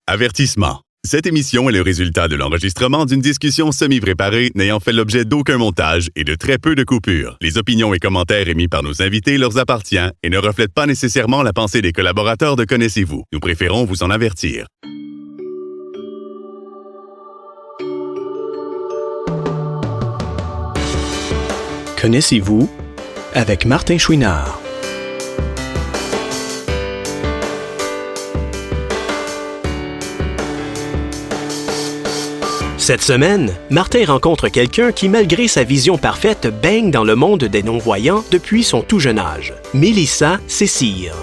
Avertissement. Cette émission est le résultat de l'enregistrement d'une discussion semi-préparée n'ayant fait l'objet d'aucun montage et de très peu de coupures. Les opinions et commentaires émis par nos invités leur appartiennent et ne reflètent pas nécessairement la pensée des collaborateurs de Connaissez-vous. Nous préférons vous en avertir. Connaissez-vous avec Martin Chouinard. Cette semaine, Martin rencontre quelqu'un qui, malgré sa vision parfaite, baigne dans le monde des non-voyants depuis son tout jeune âge. Mélissa Cessire.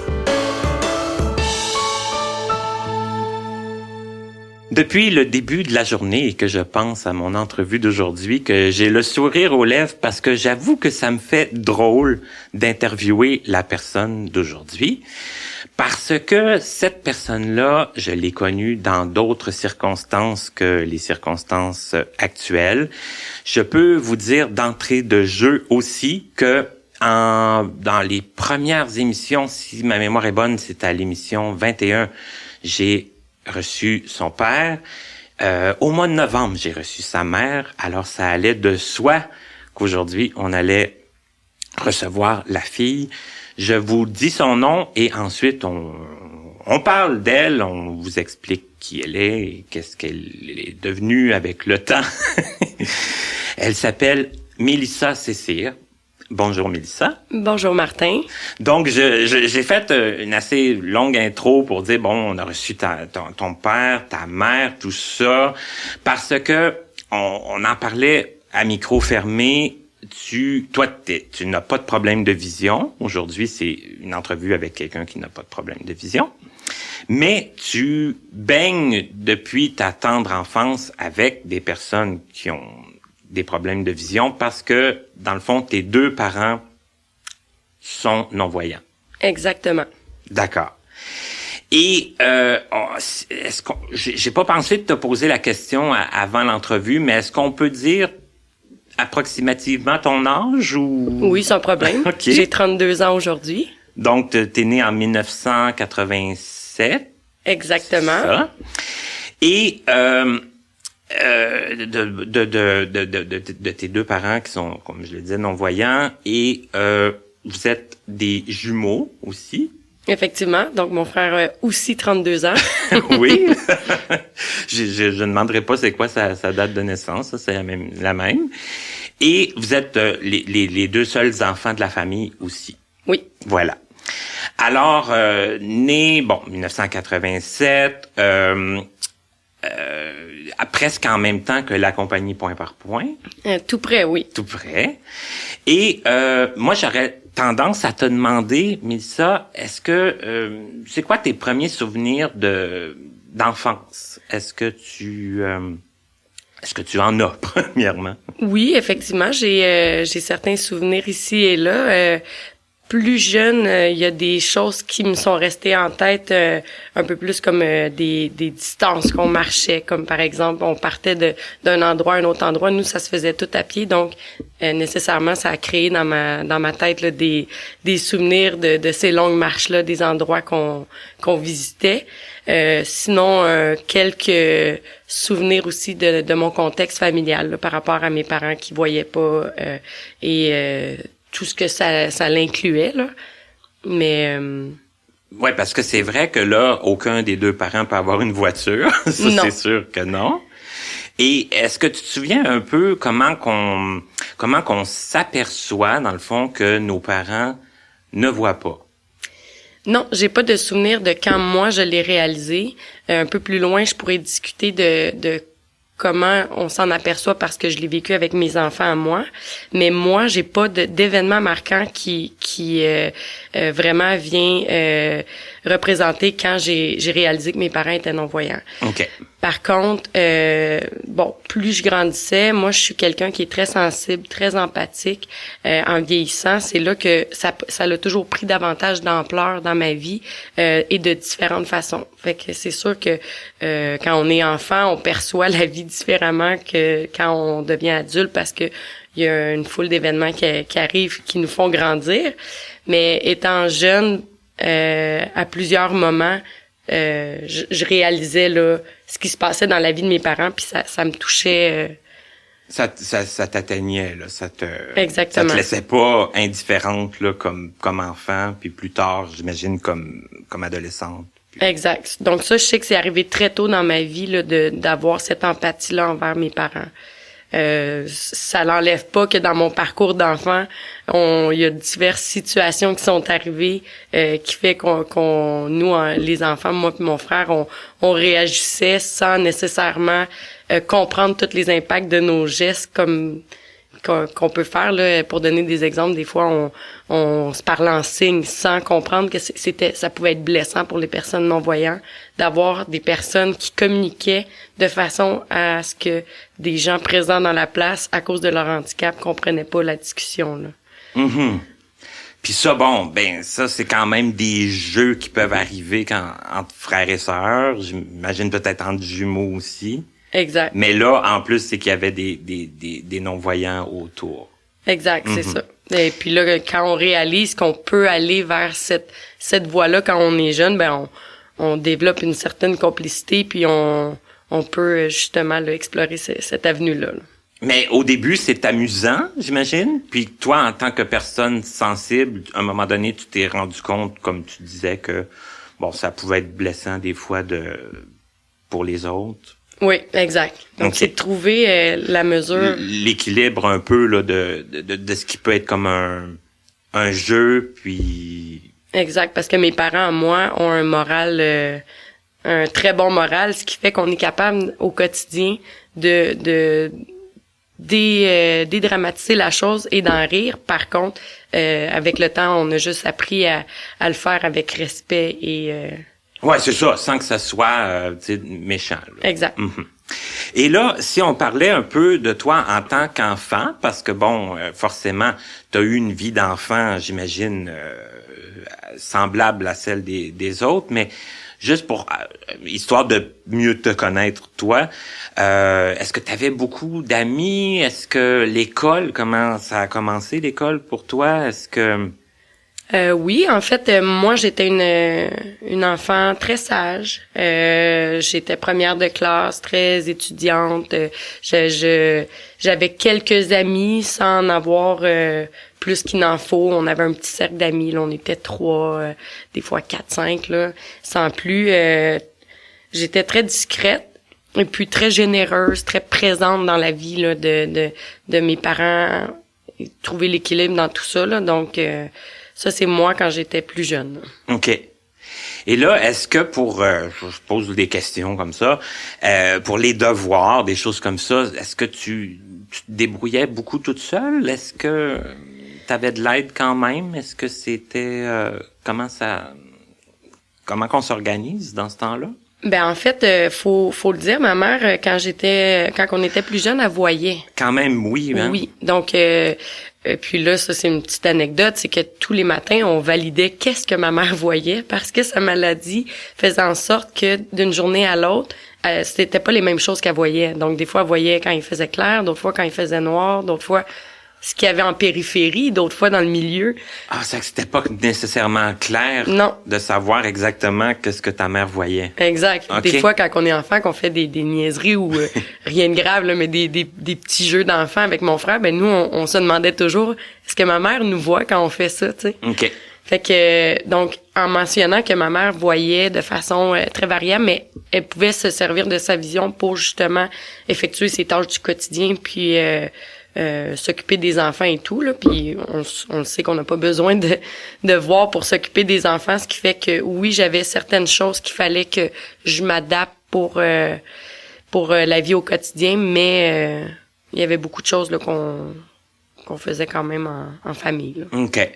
Depuis le début de la journée et que je pense à mon entrevue d'aujourd'hui, que j'ai le sourire aux lèvres parce que j'avoue que ça me fait drôle d'interviewer la personne d'aujourd'hui. Parce que cette personne-là, je l'ai connue dans d'autres circonstances que les circonstances actuelles. Je peux vous dire d'entrée de jeu aussi que dans les premières émissions, si ma mémoire est bonne, c'est à l'émission 21, j'ai reçu son père. Au mois de novembre, j'ai reçu sa mère. Alors, ça allait de soi qu'aujourd'hui, on allait recevoir la fille. Je vous dis son nom et ensuite, on parle d'elle, on vous explique qui elle est et qu'est-ce qu'elle est devenue avec le temps. Elle s'appelle Mélissa Cessire. Bonjour Mélissa. Bonjour Martin. Donc j'ai fait une assez longue intro pour dire bon, on a reçu ton père, ta mère, tout ça parce que on en parlait à micro fermé. Tu n'as pas de problème de vision. Aujourd'hui, c'est une entrevue avec quelqu'un qui n'a pas de problème de vision. Mais tu baignes depuis ta tendre enfance avec des personnes qui ont des problèmes de vision parce que, dans le fond, tes deux parents sont non-voyants. Exactement. D'accord. Et j'ai pas pensé de te poser la question avant l'entrevue, mais est-ce qu'on peut dire approximativement ton âge ou... Oui, sans problème. Okay. J'ai 32 ans aujourd'hui. Donc, t'es né en 1987. Exactement. Ça. Et de tes deux parents qui sont, comme je le disais, non-voyants, et vous êtes des jumeaux aussi. Effectivement. Donc, mon frère a aussi 32 ans. Oui. Je ne demanderai pas c'est quoi sa date de naissance. Ça, c'est la même. Et vous êtes les deux seuls enfants de la famille aussi. Oui. Voilà. Alors, né, 1987, presque en même temps que la compagnie Point par Point. Tout près, oui. Tout près. Et moi, j'aurais tendance à te demander, Mélissa, est-ce que c'est quoi tes premiers souvenirs d'enfance? Est-ce que tu en as premièrement? Oui, effectivement, j'ai certains souvenirs ici et là. Plus jeune, il y a des choses qui me sont restées en tête un peu plus comme des distances qu'on marchait, comme par exemple on partait d'un endroit à un autre endroit. Nous, ça se faisait tout à pied, donc nécessairement ça a créé dans ma tête là, des souvenirs de ces longues marches là, des endroits qu'on visitait. Sinon quelques souvenirs aussi de mon contexte familial là, par rapport à mes parents qui voyaient pas et tout ce que ça l'incluait, là. Mais... Ouais, parce que c'est vrai que là, aucun des deux parents peut avoir une voiture. Ça, non. C'est sûr que non. Et est-ce que tu te souviens un peu comment qu'on s'aperçoit, dans le fond, que nos parents ne voient pas? Non, j'ai pas de souvenir de quand moi je l'ai réalisé. Un peu plus loin, je pourrais discuter de comment on s'en aperçoit parce que je l'ai vécu avec mes enfants à moi, mais moi j'ai pas d'événement marquant qui vraiment vient représenter quand j'ai réalisé que mes parents étaient non-voyants. OK. Par contre, plus je grandissais, moi je suis quelqu'un qui est très sensible, très empathique. En vieillissant, c'est là que ça a toujours pris davantage d'ampleur dans ma vie et de différentes façons. Fait que c'est sûr que quand on est enfant, on perçoit la vie différemment que quand on devient adulte parce que il y a une foule d'événements qui arrivent qui nous font grandir. Mais étant jeune, à plusieurs moments, je réalisais là ce qui se passait dans la vie de mes parents, puis ça me touchait. Ça t'atteignait, là, Exactement. Ça te laissait pas indifférente, là, comme enfant, puis plus tard, j'imagine, comme adolescente. Exact. Donc ça, je sais que c'est arrivé très tôt dans ma vie, là, d'avoir cette empathie-là envers mes parents. Ça l'enlève pas que dans mon parcours d'enfant, il y a diverses situations qui sont arrivées, qui fait qu'on nous, les enfants, moi et mon frère, on réagissait sans nécessairement comprendre tous les impacts de nos gestes qu'on peut faire là. Pour donner des exemples, des fois on se parle en signes sans comprendre que ça pouvait être blessant pour les personnes non-voyantes d'avoir des personnes qui communiquaient de façon à ce que des gens présents dans la place à cause de leur handicap comprenaient pas la discussion là. Mm-hmm. Puis ça, ça c'est quand même des jeux qui peuvent arriver entre frères et sœurs, j'imagine peut-être entre jumeaux aussi. Exact. Mais là, en plus, c'est qu'il y avait des non-voyants autour. Exact, c'est ça. Et puis là, quand on réalise qu'on peut aller vers cette voie-là quand on est jeune, on développe une certaine complicité, puis on peut justement là, explorer cette avenue-là. Là. Mais au début, c'est amusant, j'imagine. Puis toi, en tant que personne sensible, à un moment donné, tu t'es rendu compte, comme tu disais, que ça pouvait être blessant des fois pour les autres. Oui, exact. Donc, c'est de trouver la mesure. L'équilibre un peu là de ce qui peut être comme un jeu, puis... Exact, parce que mes parents, moi, ont un moral, un très bon moral, ce qui fait qu'on est capable au quotidien de dédramatiser la chose et d'en rire. Par contre, avec le temps, on a juste appris à le faire avec respect et... Ouais, c'est ça, sans que ça soit méchant. Là. Exact. Mm-hmm. Et là, si on parlait un peu de toi en tant qu'enfant, parce que forcément, tu as eu une vie d'enfant, j'imagine, semblable à celle des autres, mais juste pour histoire de mieux te connaître, toi, est-ce que tu avais beaucoup d'amis? Est-ce que l'école, comment ça a commencé l'école pour toi? Est-ce que... Oui, en fait, moi, j'étais une enfant très sage. J'étais première de classe, très étudiante. J'avais quelques amis sans en avoir plus qu'il n'en faut. On avait un petit cercle d'amis, là, on était 3, des fois 4, 5, là, sans plus. J'étais très discrète et puis très généreuse, très présente dans la vie là, de mes parents. Trouver l'équilibre dans tout ça, là, donc... ça, c'est moi quand j'étais plus jeune. OK. Et là, est-ce que je pose des questions comme ça, pour les devoirs, des choses comme ça, est-ce que tu te débrouillais beaucoup toute seule? Est-ce que tu avais de l'aide quand même? Est-ce que c'était... comment qu'on s'organise dans ce temps-là? En fait, faut le dire, ma mère, quand on était plus jeune, elle voyait. Quand même, oui, hein? Oui. Donc, puis là, ça, c'est une petite anecdote, c'est que tous les matins, on validait qu'est-ce que ma mère voyait parce que sa maladie faisait en sorte que d'une journée à l'autre, c'était pas les mêmes choses qu'elle voyait. Donc, des fois, elle voyait quand il faisait clair, d'autres fois quand il faisait noir, d'autres fois ce qu'il y avait en périphérie, d'autres fois dans le milieu. Ah, c'est que c'était pas nécessairement clair non. De savoir exactement qu'est-ce que ta mère voyait. Exact. Okay. Des fois, quand on est enfant, qu'on fait des niaiseries ou rien de grave, là, mais des petits jeux d'enfants avec mon frère, nous, on se demandait toujours, est-ce que ma mère nous voit quand on fait ça, tu sais? OK. Fait que, donc, en mentionnant que ma mère voyait de façon très variable, mais elle pouvait se servir de sa vision pour justement effectuer ses tâches du quotidien, puis s'occuper des enfants et tout, là, puis on sait qu'on n'a pas besoin de voir pour s'occuper des enfants, ce qui fait que oui, j'avais certaines choses qu'il fallait que je m'adapte pour la vie au quotidien, mais il y avait beaucoup de choses là qu'on faisait quand même en famille. Là. OK.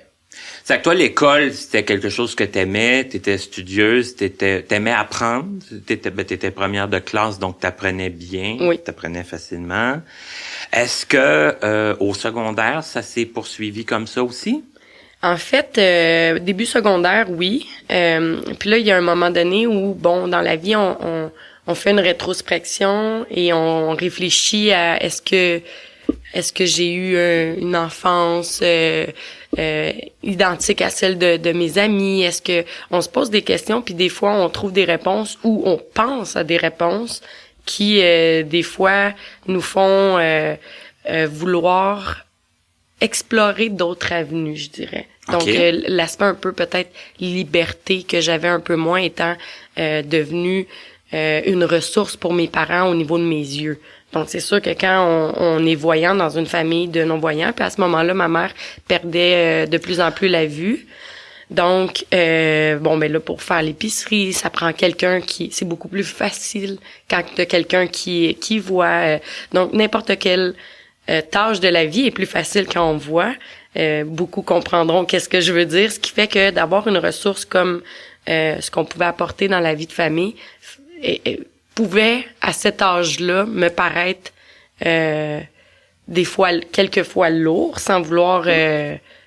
C'est que toi, l'école, c'était quelque chose que t'aimais, t'étais studieuse, t'aimais apprendre, t'étais première de classe, donc t'apprenais bien, oui. T'apprenais facilement. Est-ce que au secondaire, ça s'est poursuivi comme ça aussi? En fait, début secondaire, oui. Puis là, il y a un moment donné où, dans la vie, on fait une rétrospection et on réfléchit à est-ce que j'ai eu une enfance identique à celle de mes amis? Est-ce que on se pose des questions, puis des fois on trouve des réponses ou on pense à des réponses qui des fois nous font vouloir explorer d'autres avenues, je dirais. Donc l'aspect un peu peut-être liberté que j'avais un peu moins étant devenu une ressource pour mes parents au niveau de mes yeux. Donc c'est sûr que quand on est voyant dans une famille de non-voyants, puis à ce moment-là, ma mère perdait de plus en plus la vue. Donc là pour faire l'épicerie, ça prend quelqu'un c'est beaucoup plus facile quand t'as quelqu'un qui voit. Donc n'importe quelle tâche de la vie est plus facile quand on voit. Beaucoup comprendront qu'est-ce que je veux dire, ce qui fait que d'avoir une ressource comme ce qu'on pouvait apporter dans la vie de famille pouvait à cet âge-là me paraître quelquefois lourd, sans vouloir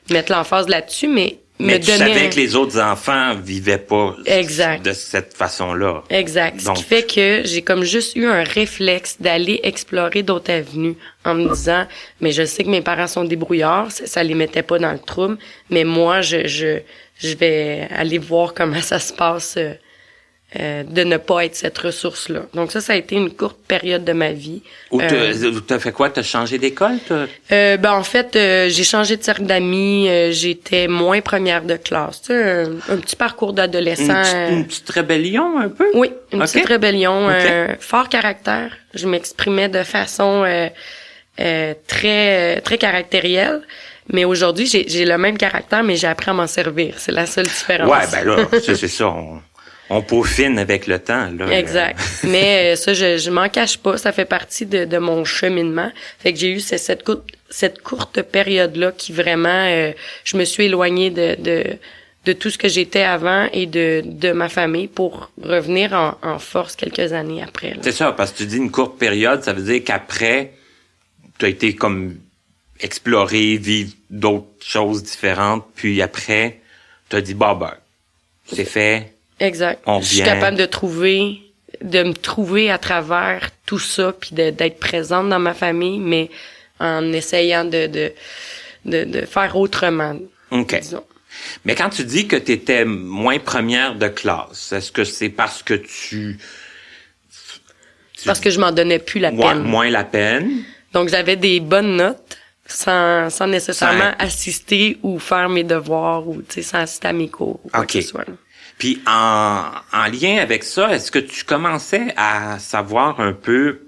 mettre l'emphase là-dessus, mais tu savais que les autres enfants vivaient pas de cette façon-là. Exact. Donc, ce qui fait que j'ai comme juste eu un réflexe d'aller explorer d'autres avenues en me disant, mais je sais que mes parents sont débrouillards, ça les mettait pas dans le trouble, mais moi, je vais aller voir comment ça se passe de ne pas être cette ressource-là. Donc ça a été une courte période de ma vie. T'as fait quoi? T'as changé d'école? En fait, j'ai changé de cercle d'amis. J'étais moins première de classe. Tu sais, un petit parcours d'adolescent. Une petite rébellion, un peu? Oui, une petite rébellion. Fort caractère. Je m'exprimais de façon très très caractérielle. Mais aujourd'hui, j'ai le même caractère, mais j'ai appris à m'en servir. C'est la seule différence. Ouais, ben là, c'est ça. On peaufine avec le temps, là. Exact. Mais ça, je m'en cache pas. Ça fait partie de mon cheminement. Fait que j'ai eu cette courte période-là qui vraiment, je me suis éloignée de tout ce que j'étais avant et de ma famille pour revenir en force quelques années après. Là. C'est ça, parce que tu dis une courte période, ça veut dire qu'après, tu as été comme explorer, vivre d'autres choses différentes, puis après, tu as dit, c'est fait. Exact. Je suis capable de me trouver à travers tout ça, puis d'être présente dans ma famille, mais en essayant de faire autrement. OK. Disons. Mais quand tu dis que tu étais moins première de classe, est-ce que c'est parce que parce que je m'en donnais plus la peine. Moins la peine. Donc j'avais des bonnes notes sans nécessairement assister ou faire mes devoirs ou sans assister à mes cours ou quoi que ce soit. Là. Puis en lien avec ça, est-ce que tu commençais à savoir un peu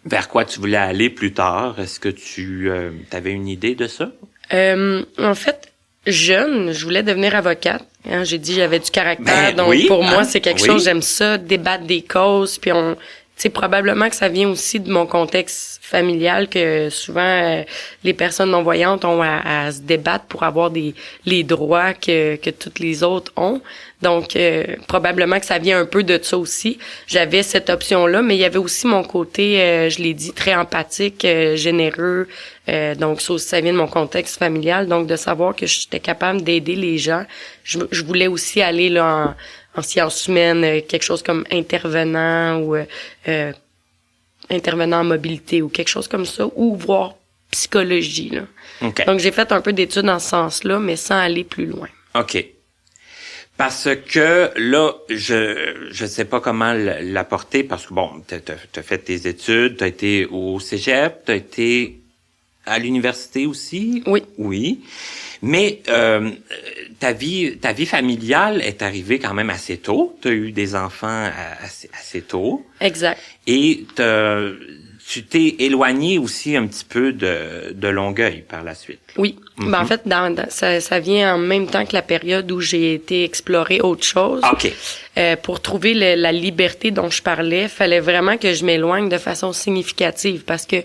vers quoi tu voulais aller plus tard? Est-ce que tu avais une idée de ça? En fait, jeune, je voulais devenir avocate. Hein, j'ai dit j'avais du caractère, donc pour moi c'est quelque chose, j'aime ça, débattre des causes, puis probablement que ça vient aussi de mon contexte familial que souvent les personnes non-voyantes ont à se débattre pour avoir les droits que toutes les autres ont. Donc probablement que ça vient un peu de ça aussi. J'avais cette option-là, mais il y avait aussi mon côté, je l'ai dit, très empathique, généreux. Donc ça vient de mon contexte familial, donc de savoir que j'étais capable d'aider les gens. Je voulais aussi aller là en sciences humaines, quelque chose comme intervenant ou intervenant en mobilité ou quelque chose comme ça, ou voire psychologie. Là. Okay. Donc, j'ai fait un peu d'études dans ce sens-là, mais sans aller plus loin. OK. Parce que là, je sais pas comment l'apporter, parce que t'as fait tes études, t'as été au cégep, t'as été à l'université aussi? Oui. Oui. Mais ta vie familiale est arrivée quand même assez tôt. Tu as eu des enfants assez tôt. Exact. Et tu t'es éloigné aussi un petit peu de Longueuil par la suite. Oui. En fait, ça vient en même temps que la période où j'ai été explorer autre chose. OK. Pour trouver la liberté dont je parlais, fallait vraiment que je m'éloigne de façon significative parce que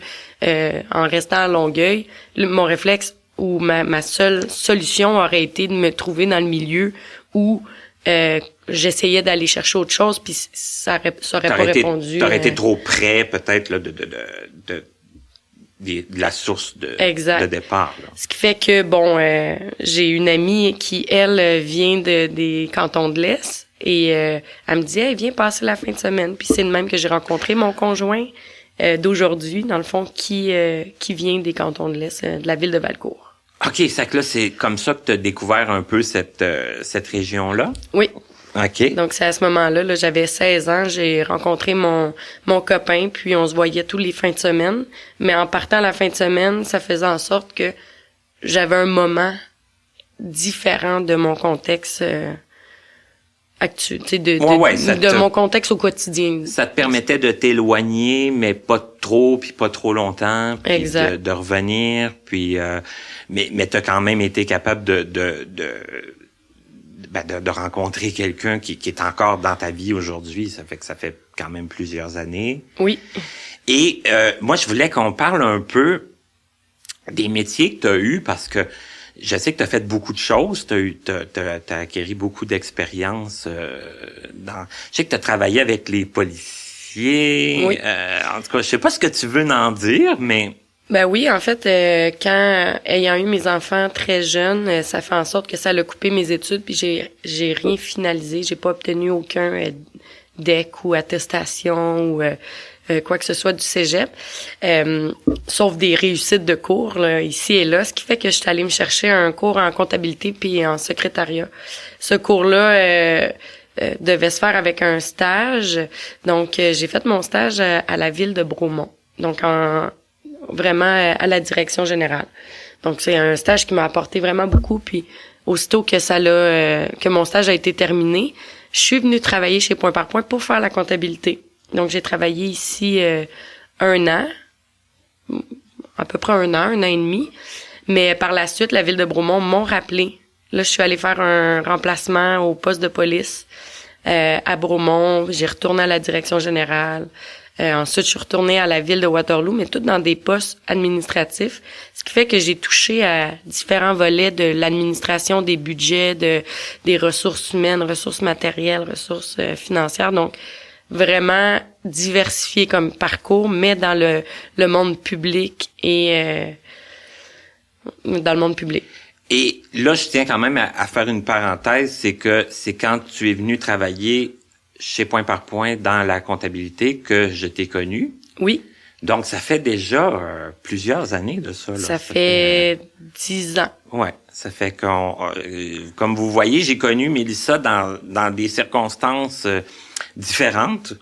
en restant à Longueuil, mon réflexe ou ma seule solution aurait été de me trouver dans le milieu où j'essayais d'aller chercher autre chose, puis ça aurait pas répondu. T'aurais été trop près, peut-être, là, de la source de départ. Là. Ce qui fait que, j'ai une amie qui, elle, vient des cantons de l'Est, et elle me dit « Hey, viens passer la fin de semaine ». Puis c'est de même que j'ai rencontré mon conjoint d'aujourd'hui, dans le fond, qui vient des cantons de l'Est, de la ville de Valcourt. OK, c'est que là, c'est comme ça que tu as découvert un peu cette région-là? Oui. OK. Donc, c'est à ce moment-là, là, j'avais 16 ans, j'ai rencontré mon copain, puis on se voyait tous les fins de semaine. Mais en partant la fin de semaine, ça faisait en sorte que j'avais un moment différent de mon contexte actuel, tu sais, de mon contexte au quotidien. Ça te permettait de t'éloigner, mais pas trop, puis pas trop longtemps, puis exact. De revenir, puis mais t'as quand même été capable de rencontrer quelqu'un qui est encore dans ta vie aujourd'hui. Ça fait que ça fait quand même plusieurs années. Oui. Et moi, je voulais qu'on parle un peu des métiers que tu as eus, parce que je sais que tu as fait beaucoup de choses. T'as acquis beaucoup d'expérience je sais que tu as travaillé avec les policiers. Oui. En tout cas, je sais pas ce que tu veux en dire, mais... Ben oui, en fait, quand ayant eu mes enfants très jeunes, ça fait en sorte que ça a coupé mes études, puis j'ai rien finalisé, j'ai pas obtenu aucun DEC ou attestation ou quoi que ce soit du cégep, sauf des réussites de cours là, ici et là, ce qui fait que je suis allée me chercher un cours en comptabilité puis en secrétariat. Ce cours-là devait se faire avec un stage, donc j'ai fait mon stage à la ville de Bromont, donc vraiment à la direction générale. Donc c'est un stage qui m'a apporté vraiment beaucoup, puis aussitôt que que mon stage a été terminé, je suis venue travailler chez Point par Point pour faire la comptabilité. Donc j'ai travaillé ici 1 an, à peu près 1 an et demi, mais par la suite la ville de Bromont m'ont rappelé. Là je suis allée faire un remplacement au poste de police à Bromont, j'ai retourné à la direction générale. Ensuite, je suis retournée à la ville de Waterloo, mais tout dans des postes administratifs, ce qui fait que j'ai touché à différents volets de l'administration, des budgets, des ressources humaines, ressources matérielles, ressources financières. Donc, vraiment diversifié comme parcours, mais dans le monde public et dans le monde public. Et là, je tiens quand même à faire une parenthèse, c'est que c'est quand tu es venu travailler chez Point par Point dans la comptabilité que je t'ai connu. Oui. Donc, ça fait déjà plusieurs années de ça. Là. Ça fait 10 ans. Ouais, ça fait comme vous voyez, j'ai connu Mélissa dans des circonstances différentes.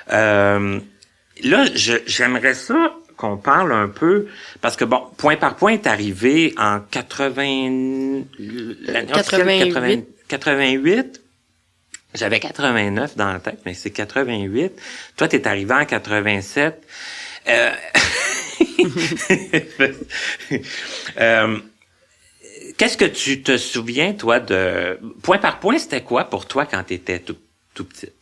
Là, j'aimerais ça qu'on parle un peu, parce que bon, Point par Point est arrivé en 88. J'avais 89 dans la tête, mais c'est 88. Toi, t'es arrivé en 87. Qu'est-ce que tu te souviens, toi, de... Point par Point, c'était quoi pour toi quand t'étais tout petite?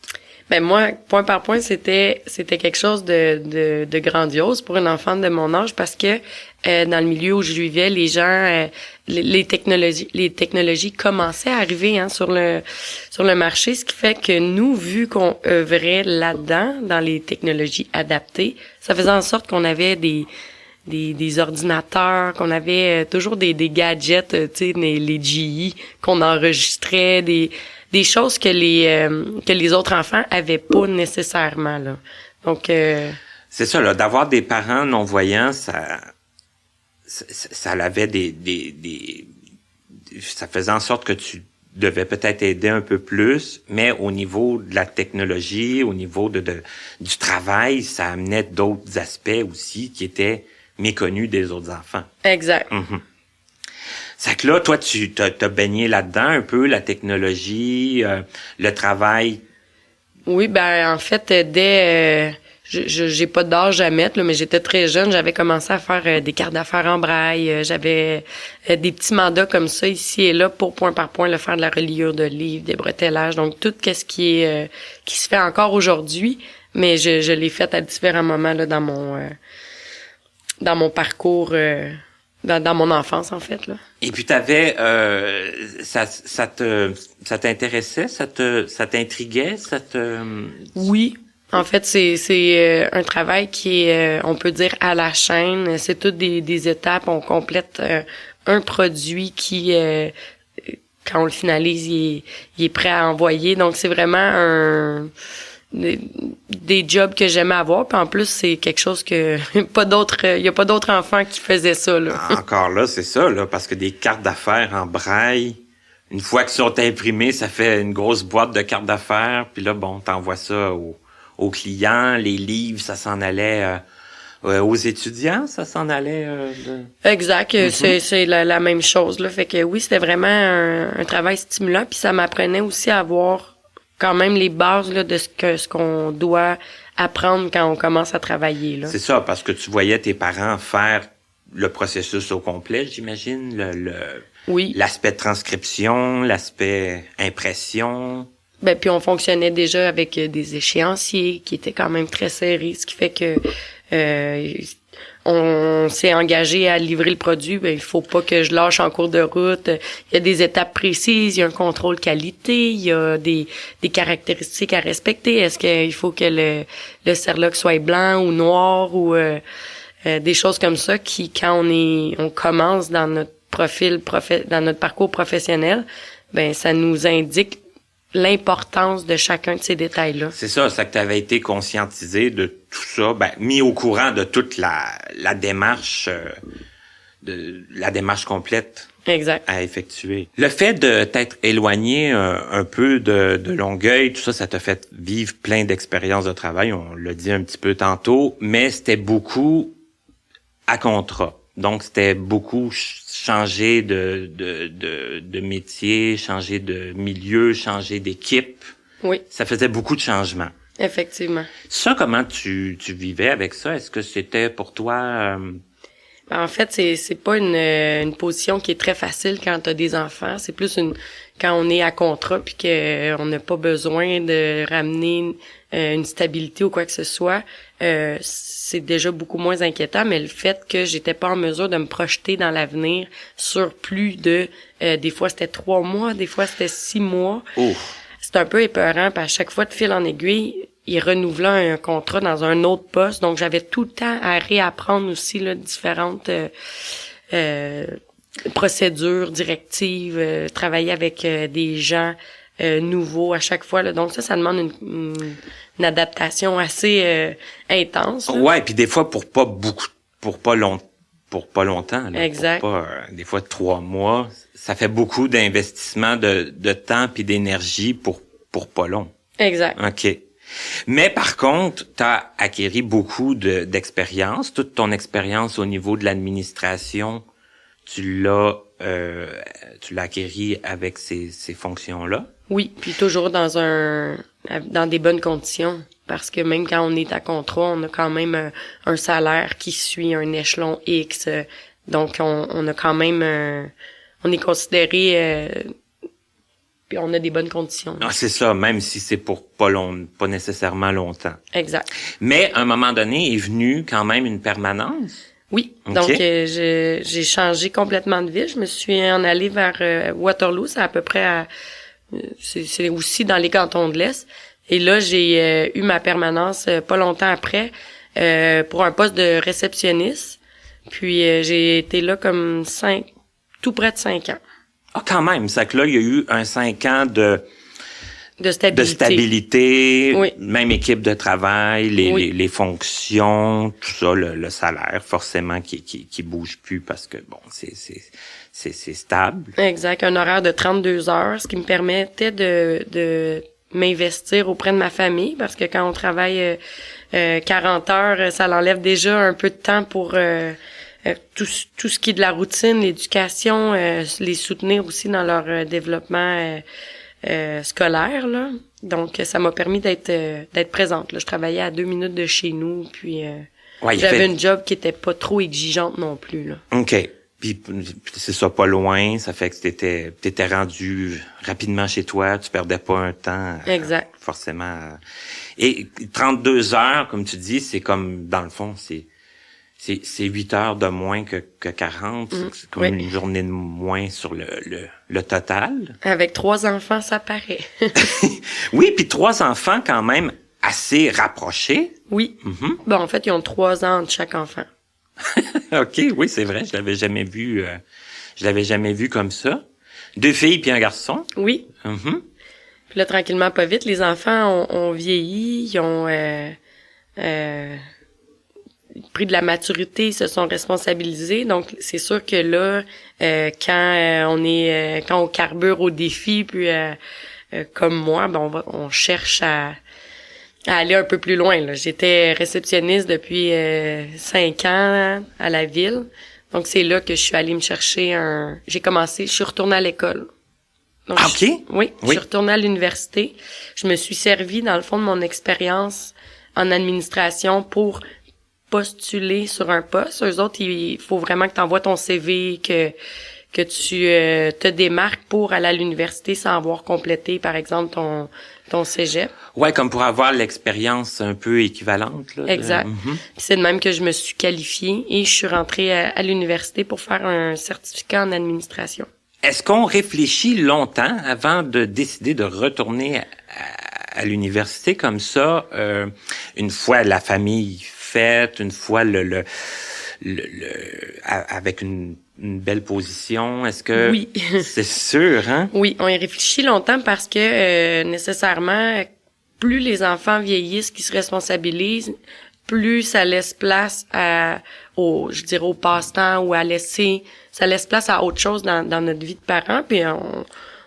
Ben moi, Point par Point, c'était quelque chose de grandiose pour une enfant de mon âge, parce que dans le milieu où je vivais, les gens, les technologies commençaient à arriver sur le marché, ce qui fait que nous, vu qu'on œuvrait là-dedans, dans les technologies adaptées, ça faisait en sorte qu'on avait des ordinateurs, qu'on avait toujours des gadgets, tu sais, les GE, qu'on enregistrait, des choses que les autres enfants avaient pas nécessairement, là. Donc c'est ça, là, d'avoir des parents non-voyants, ça avait ça faisait en sorte que tu devais peut-être aider un peu plus, mais au niveau de la technologie, au niveau du travail, ça amenait d'autres aspects aussi qui étaient méconnus des autres enfants. Exact. Mm-hmm. C'est que là, toi, tu t'as baigné là-dedans un peu, la technologie, le travail. Oui, ben en fait, dès j'ai pas d'âge à mettre, là, mais j'étais très jeune, j'avais commencé à faire des cartes d'affaires en braille, j'avais des petits mandats comme ça ici et là pour Point par Point, faire de la reliure de livres, des bretelages, donc tout ce qui se fait encore aujourd'hui, mais je l'ai fait à différents moments là dans mon parcours. Dans mon enfance, en fait, là. Et puis t'avais ça t'intéressait, ça t'intriguait, Oui. En fait, c'est un travail qui est, on peut dire, à la chaîne. C'est toutes des étapes. On complète un produit qui, quand on le finalise, il est prêt à envoyer. Donc, c'est vraiment des jobs que j'aimais avoir. Puis en plus, c'est quelque chose que il y a pas d'autres enfants qui faisaient ça, là. Encore là, c'est ça, là, parce que des cartes d'affaires en braille, une fois qu'elles sont imprimées, ça fait une grosse boîte de cartes d'affaires. Puis là, bon, t'envoies ça aux clients. Les livres, ça s'en allait aux étudiants, ça s'en allait. Exact, c'est la même chose, là. Fait que oui, c'était vraiment un travail stimulant. Puis ça m'apprenait aussi à avoir quand même les bases là, de ce qu'on doit apprendre quand on commence à travailler, là. C'est ça, parce que tu voyais tes parents faire le processus au complet, j'imagine, Oui. L'aspect transcription, l'aspect impression. Ben puis on fonctionnait déjà avec des échéanciers qui étaient quand même très serrés, ce qui fait que on s'est engagé à livrer le produit. Ben il faut pas que je lâche en cours de route. Il y a des étapes précises, il y a un contrôle qualité, il y a des caractéristiques à respecter. Est-ce qu'il faut que le cerlock soit blanc ou noir ou des choses comme ça qui, quand on commence dans notre dans notre parcours professionnel, ben ça nous indique l'importance de chacun de ces détails-là. C'est ça, c'est que tu avais été conscientisé de tout ça, ben mis au courant de toute la démarche la démarche complète. Exact. À effectuer. Le fait de t'être éloigné un peu de Longueuil, tout ça, ça t'a fait vivre plein d'expériences de travail, on l'a dit un petit peu tantôt, mais c'était beaucoup à contrat. Donc, c'était beaucoup changer de métier, changer de milieu, changer d'équipe. Oui. Ça faisait beaucoup de changements. Effectivement. Ça, comment tu vivais avec ça? Est-ce que c'était pour toi... En fait, c'est pas une position qui est très facile quand t'as des enfants. C'est plus quand on est à contrat puis qu'on n'a pas besoin de ramener une stabilité ou quoi que ce soit. C'est déjà beaucoup moins inquiétant, mais le fait que j'étais pas en mesure de me projeter dans l'avenir sur plus de des fois c'était 3 mois, des fois c'était 6 mois. C'est un peu épeurant, puis à chaque fois de fil en aiguille, il renouvelait un contrat dans un autre poste, donc j'avais tout le temps à réapprendre aussi là différentes procédures, directives, travailler avec des gens nouveaux à chaque fois là. Donc ça demande une adaptation assez intense. Là. Ouais, puis des fois pour pas longtemps là, exact. Pour pas, des fois 3 mois, ça fait beaucoup d'investissement de temps puis d'énergie pour pas long. Exact. OK. Mais par contre, tu as acquis beaucoup d'expérience, toute ton expérience au niveau de l'administration, tu l'as acquis avec ces fonctions-là. Oui, puis toujours dans des bonnes conditions, parce que même quand on est à contrat, on a quand même un salaire qui suit un échelon X, donc on a quand même on est considéré puis on a des bonnes conditions. Ah, c'est ça, même si c'est pour pas nécessairement longtemps. Exact. Mais à un moment donné est venu quand même une permanence. Oui, okay. Donc j'ai changé complètement de ville. Je me suis en allée vers Waterloo, c'est à peu près c'est aussi dans les cantons de l'Est. Et là, j'ai eu ma permanence pas longtemps après pour un poste de réceptionniste. Puis j'ai été là comme tout près de 5 ans. Ah, quand même, c'est que là, il y a eu un 5 ans de stabilité. Oui. Même équipe de travail, les fonctions, tout ça, le salaire, forcément, qui bouge plus parce que, bon, c'est stable. Exact. Un horaire de 32 heures, ce qui me permettait de m'investir auprès de ma famille parce que quand on travaille 40 heures, ça l'enlève déjà un peu de temps pour tout ce qui est de la routine, l'éducation, les soutenir aussi dans leur développement scolaire là. Donc ça m'a permis d'être présente là. Je travaillais à 2 minutes de chez nous, puis j'avais une job qui était pas trop exigeante non plus là. OK. Puis c'est ça, pas loin, ça fait que t'étais rendu rapidement chez toi, tu perdais pas un temps. Exact. Forcément. Et 32 heures, comme tu dis, c'est comme dans le fond, c'est 8 heures de moins que 40. C'est comme une journée de moins sur le total. Avec 3 enfants, ça paraît. Oui, puis 3 enfants quand même assez rapprochés. Oui. Mm-hmm. Bon, en fait, ils ont 3 ans entre chaque enfant. OK, oui, c'est vrai. Je l'avais jamais vu comme ça. 2 filles puis un garçon. Oui. Mm-hmm. Puis Puis là, tranquillement, pas vite, les enfants ont vieilli, ils ont pris de la maturité, ils se sont responsabilisés. Donc, c'est sûr que là, quand on carbure au défi, puis comme moi, ben on cherche à aller un peu plus loin. Là. J'étais réceptionniste depuis 5 ans à la ville. Donc, c'est là que je suis allée me chercher je suis retournée à l'école. Donc, OK? Oui, je suis retournée à l'université. Je me suis servie, dans le fond, de mon expérience en administration pour postuler sur un poste. Eux autres, il faut vraiment que tu envoies ton CV, que tu te démarques pour aller à l'université sans avoir complété, par exemple, ton cégep. Ouais, comme pour avoir l'expérience un peu équivalente. Là, exact. Puis c'est de même que je me suis qualifiée et je suis rentrée à l'université pour faire un certificat en administration. Est-ce qu'on réfléchit longtemps avant de décider de retourner à l'université comme ça, une fois la famille faite, une fois avec une belle position? Est-ce que oui. C'est sûr, hein? Oui, on y réfléchit longtemps parce que nécessairement, plus les enfants vieillissent, qu'ils se responsabilisent, plus ça laisse place au passe-temps ou ça laisse place à autre chose dans notre vie de parents. Puis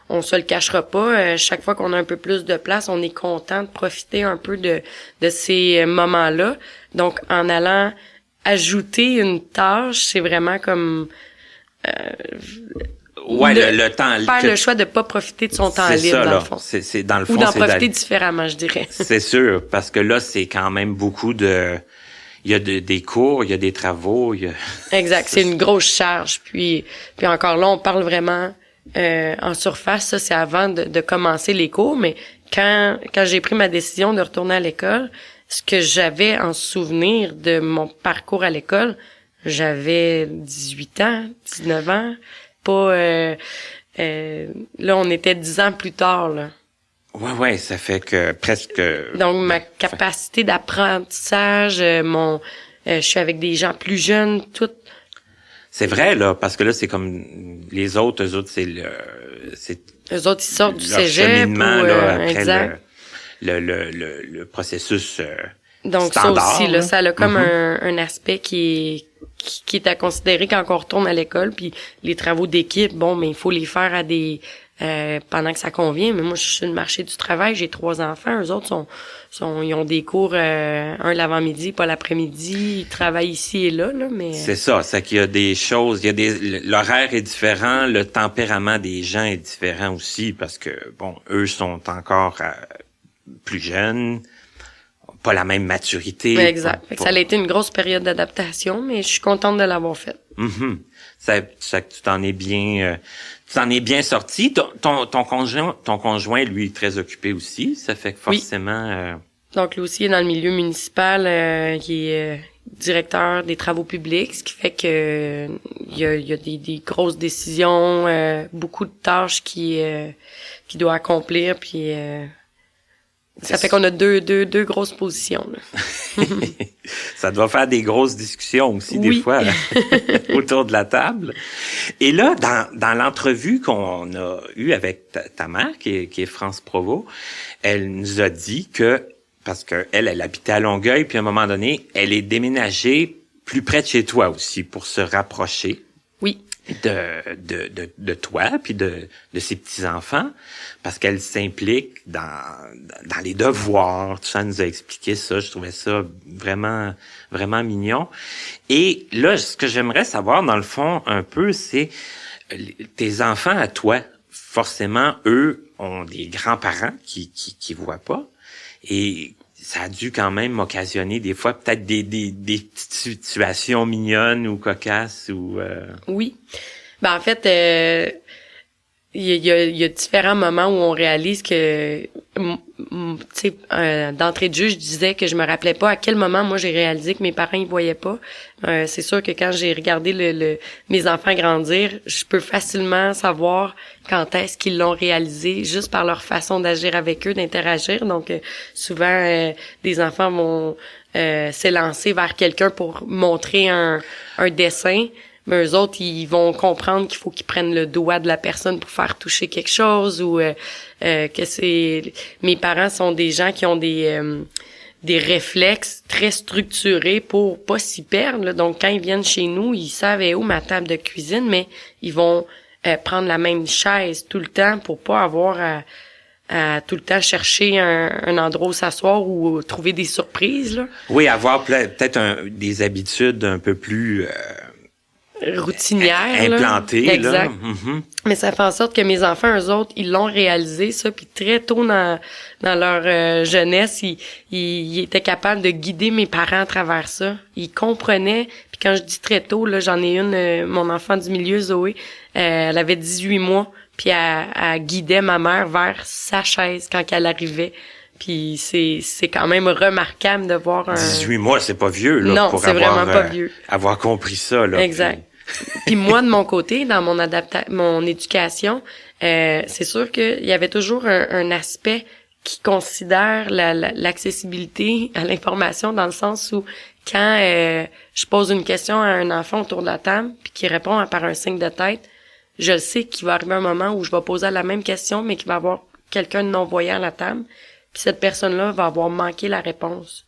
on se le cachera pas. Chaque fois qu'on a un peu plus de place, on est content de profiter un peu de ces moments-là. Donc, en allant ajouter une tâche, c'est vraiment comme le temps faire le choix de pas profiter de son temps libre, dans le fond. C'est dans le fond, ou d'en profiter différemment, je dirais. C'est sûr, parce que là, c'est quand même beaucoup il y a des cours, il y a des travaux, Exact, c'est une grosse charge. Puis encore là, on parle vraiment en surface. Ça, c'est avant de commencer les cours. Mais quand j'ai pris ma décision de retourner à l'école, ce que j'avais en souvenir de mon parcours à l'école, j'avais 18 ans, 19 ans. Pas là, on était 10 ans plus tard, là. Ouais, ça fait que presque. Donc ma capacité d'apprentissage, je suis avec des gens plus jeunes, tout. C'est vrai là, parce que là c'est comme les autres, eux autres eux autres ils sortent du leur cégep cheminement, là, après exact. le processus donc standard, ça aussi là, ça a comme Mm-hmm. un aspect qui est à considérer quand on retourne à l'école, puis les travaux d'équipe, bon, mais il faut les faire à pendant que ça convient. Mais moi, je suis sur le marché du travail, j'ai 3 enfants. Eux autres ils ont des cours un l'avant-midi, pas l'après-midi. Ils travaillent ici et là, mais c'est ça, c'est qu'il y a des choses, l'horaire est différent, le tempérament des gens est différent aussi parce que bon, eux sont encore plus jeunes, pas la même maturité. Exact. Ça a été une grosse période d'adaptation, mais je suis contente de l'avoir faite. Mm-hmm. Ça tu t'en es bien sorti. Ton conjoint, lui, est très occupé aussi. Ça fait que forcément. Oui. Donc lui aussi est dans le milieu municipal, qui est directeur des travaux publics, ce qui fait que il y a des grosses décisions, beaucoup de tâches qu'il doit accomplir, puis ça fait qu'on a deux grosses positions, là. Ça doit faire des grosses discussions aussi, oui. des fois, autour de la table. Et là, dans l'entrevue qu'on a eue avec ta mère, qui est France Provost, elle nous a dit que, parce que elle habitait à Longueuil, puis à un moment donné, elle est déménagée plus près de chez toi aussi, pour se rapprocher. Oui. De toi puis de ses petits-enfants, parce qu'elle s'implique dans les devoirs. Tout ça, elle nous a expliqué ça. Je trouvais ça vraiment, vraiment mignon. Et là, ce que j'aimerais savoir, dans le fond, un peu, c'est tes enfants à toi. Forcément, eux ont des grands-parents qui voient pas. Et ça a dû quand même occasionner des fois peut-être des petites situations mignonnes ou cocasses ou Oui. Ben en fait, il y a différents moments où on réalise que tu sais, d'entrée de jeu, je disais que je me rappelais pas à quel moment moi j'ai réalisé que mes parents ils voyaient pas. C'est sûr que quand j'ai regardé mes enfants grandir, je peux facilement savoir quand est-ce qu'ils l'ont réalisé juste par leur façon d'agir avec eux, d'interagir. Donc souvent des enfants vont s'élancer vers quelqu'un pour montrer un dessin mais eux autres, ils vont comprendre qu'il faut qu'ils prennent le doigt de la personne pour faire toucher quelque chose ou que c'est... Mes parents sont des gens qui ont des réflexes très structurés pour pas s'y perdre, là. Donc, quand ils viennent chez nous, ils savent où ma table de cuisine, mais ils vont prendre la même chaise tout le temps pour pas avoir à tout le temps chercher un endroit où s'asseoir ou trouver des surprises, là. Oui, avoir peut-être des habitudes un peu plus routinières, implantées, là. Exact. Là. Mm-hmm. Mais ça fait en sorte que mes enfants, eux autres, ils l'ont réalisé, ça, puis très tôt dans leur jeunesse, ils étaient capables de guider mes parents à travers ça. Ils comprenaient, puis quand je dis très tôt, là, j'en ai une, mon enfant du milieu, Zoé, elle avait 18 mois, puis elle guidait ma mère vers sa chaise quand elle arrivait. Puis c'est quand même remarquable de voir 18 mois, c'est pas vieux, là. Non, pour c'est vraiment pas vieux. Avoir compris ça, là. Exact. Puis moi, de mon côté, dans mon éducation, c'est sûr qu'il y avait toujours un aspect qui considère l'accessibilité à l'information dans le sens où quand je pose une question à un enfant autour de la table puis qu'il répond par un signe de tête, je sais qu'il va arriver un moment où je vais poser la même question mais qu'il va y avoir quelqu'un de non-voyant à la table puis cette personne-là va avoir manqué la réponse.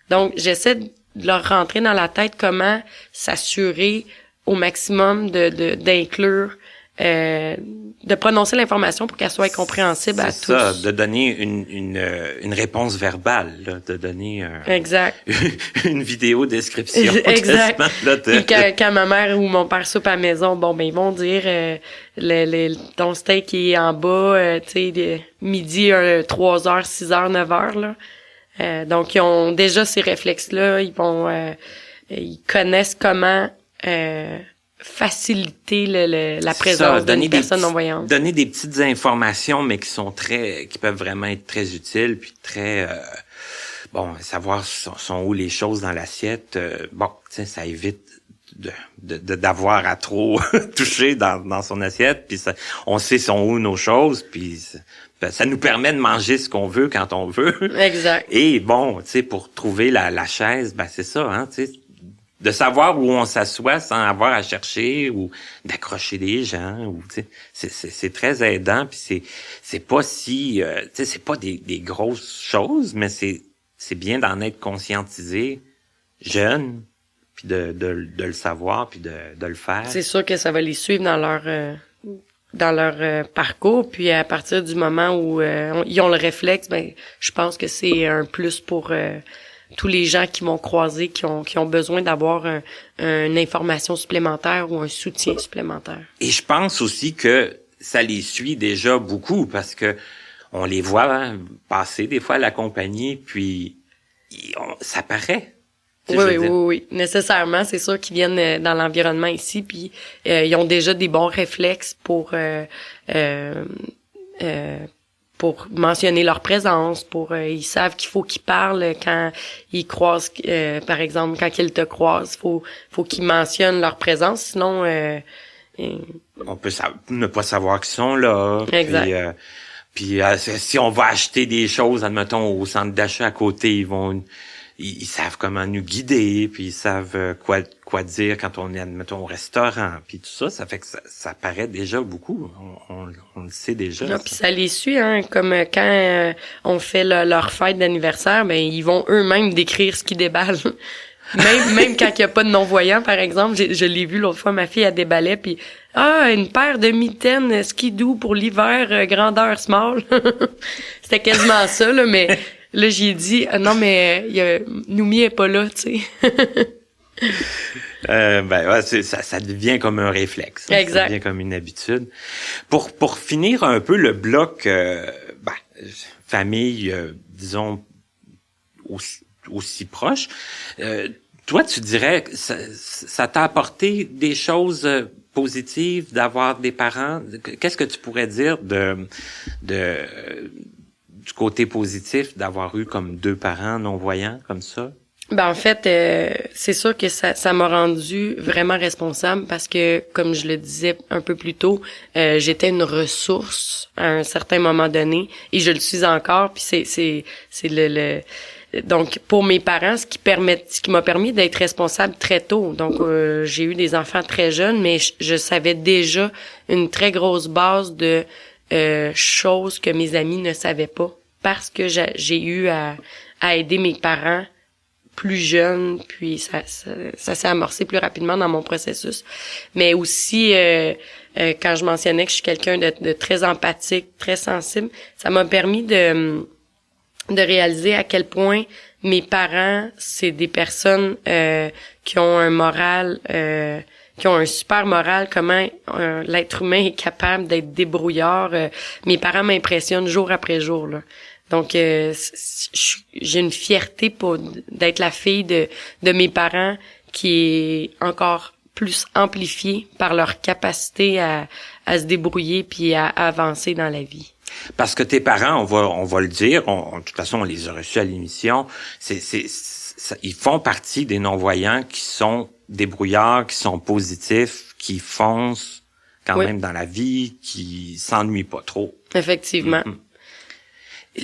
Donc, j'essaie de leur rentrer dans la tête comment s'assurer au maximum d'inclure, de prononcer l'information pour qu'elle soit compréhensible à tous. C'est ça, de donner une réponse verbale, là, de donner exact. une vidéo description. Exact. Puis quand ma mère ou mon père soupe à la maison, bon, ben ils vont dire ton steak est en bas, tu sais, midi, 3h, 6h, 9h, là. Donc, ils ont déjà ces réflexes-là. Ils connaissent comment faciliter la présence d'une personne non-voyante. Donner des petites informations, mais qui peuvent vraiment être très utiles, puis très savoir sont où les choses dans l'assiette. Ça évite d'avoir à trop toucher dans son assiette, puis on sait sont où nos choses, puis ça nous permet de manger ce qu'on veut quand on veut. Exact. Et bon, tu sais, pour trouver la chaise, c'est ça, hein, tu sais, de savoir où on s'assoit sans avoir à chercher ou d'accrocher des gens, ou tu sais, c'est très aidant, puis c'est pas si, tu sais, c'est pas des grosses choses, mais c'est bien d'en être conscientisé jeune, puis de le savoir, puis de le faire. C'est sûr que ça va les suivre dans leur parcours, puis à partir du moment où ils ont le réflexe, je pense que c'est un plus pour tous les gens qui vont croiser, qui ont besoin d'avoir une information supplémentaire ou un soutien supplémentaire. Et je pense aussi que ça les suit déjà beaucoup, parce que on les voit passer des fois à la compagnie, puis ça paraît. Oui. Nécessairement, c'est sûr qu'ils viennent dans l'environnement ici, puis ils ont déjà des bons réflexes pour mentionner leur présence, ils savent qu'il faut qu'ils parlent quand ils croisent, par exemple, quand ils te croisent, faut qu'ils mentionnent leur présence, sinon on peut ne pas savoir qu'ils sont là. Exact. Puis si on va acheter des choses, admettons, au centre d'achat à côté, ils savent comment nous guider, puis ils savent quoi dire quand on est, admettons, au restaurant, puis tout ça, ça fait que ça paraît déjà beaucoup. On le sait déjà. Non, puis ça les suit, hein, comme quand on fait leur fête d'anniversaire, ils vont eux-mêmes décrire ce qui déballe. Même quand il y a pas de non-voyant, par exemple, je l'ai vu l'autre fois, ma fille elle déballait, puis une paire de mitaines skidoo pour l'hiver, grandeur small. C'était quasiment ça, là, mais là, j'ai dit, non, mais Noumi est pas là, tu sais. Ça devient comme un réflexe. Exact. Ça devient comme une habitude. Pour finir un peu le bloc, famille, disons, aussi proche, toi, tu dirais que ça t'a apporté des choses positives d'avoir des parents? Qu'est-ce que tu pourrais dire du côté positif d'avoir eu comme 2 parents non-voyants comme ça? En fait, c'est sûr que ça m'a rendu vraiment responsable parce que, comme je le disais un peu plus tôt, j'étais une ressource à un certain moment donné et je le suis encore. Puis c'est Donc, pour mes parents, ce qui m'a permis d'être responsable très tôt. Donc, j'ai eu des enfants très jeunes, mais je savais déjà une très grosse base de choses que mes amis ne savaient pas, parce que j'ai eu à aider mes parents plus jeunes, puis ça s'est amorcé plus rapidement dans mon processus. Mais aussi, quand je mentionnais que je suis quelqu'un de très empathique, très sensible, ça m'a permis de réaliser à quel point mes parents, c'est des personnes qui ont un moral, qui ont un super moral, comment l'être humain est capable d'être débrouillard. Mes parents m'impressionnent jour après jour, là. Donc, j'ai une fierté d'être la fille de mes parents qui est encore plus amplifiée par leur capacité à se débrouiller puis à avancer dans la vie. Parce que tes parents, on va le dire, de toute façon, on les a reçus à l'émission, ils font partie des non-voyants qui sont débrouillards, qui sont positifs, qui foncent quand même dans la vie, qui s'ennuient pas trop. Effectivement. Mm-hmm.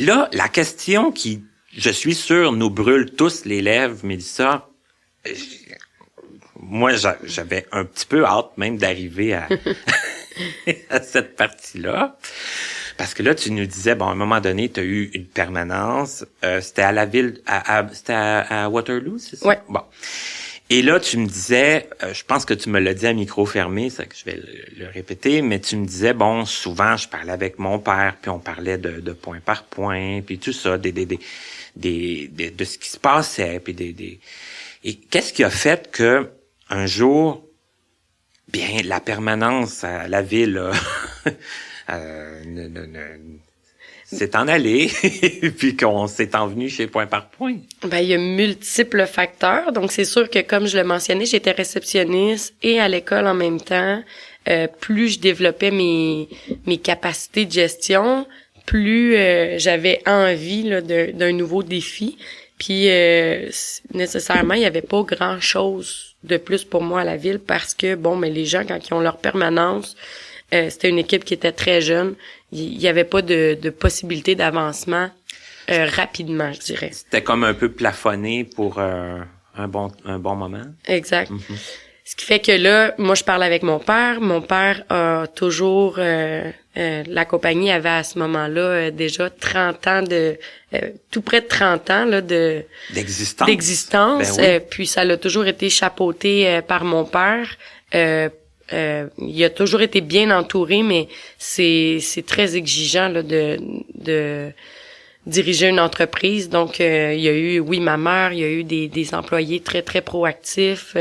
Là, la question qui, je suis sûr, nous brûle tous les lèvres, Mélissa, moi, j'avais un petit peu hâte même d'arriver à cette partie-là. Parce que là, tu nous disais, bon, à un moment donné, tu as eu une permanence. C'était à la ville, c'était à Waterloo, c'est ça? Ouais. Bon. Et là, tu me disais, je pense que tu me l'as dit à micro fermé, c'est que je vais le répéter, mais tu me disais, bon, souvent, je parlais avec mon père, puis on parlait de point par point, puis tout ça, de ce qui se passait, puis Et qu'est-ce qui a fait que un jour, bien, la permanence à la ville, c'est en allé, puis qu'on s'est envenu chez Point par Point. Ben, il y a multiples facteurs. Donc, c'est sûr que, comme je le mentionnais, j'étais réceptionniste et à l'école en même temps. Plus je développais mes capacités de gestion, plus j'avais envie là, d'un nouveau défi. Puis, nécessairement, il y avait pas grand-chose de plus pour moi à la ville parce que, bon, mais les gens, quand ils ont leur permanence, c'était une équipe qui était très jeune. Il y avait pas de possibilité d'avancement rapidement, je dirais. C'était comme un peu plafonné pour un bon moment. Exact. Mm-hmm. Ce qui fait que là, moi, je parle avec mon père. Mon père a toujours... la compagnie avait à ce moment-là déjà 30 ans tout près de 30 ans là d'existence. Ben oui. Puis ça l'a toujours été chapeauté par mon père. Il a toujours été bien entouré, mais c'est très exigeant là de diriger une entreprise. Donc il y a eu, oui, ma mère, il y a eu des employés très très proactifs,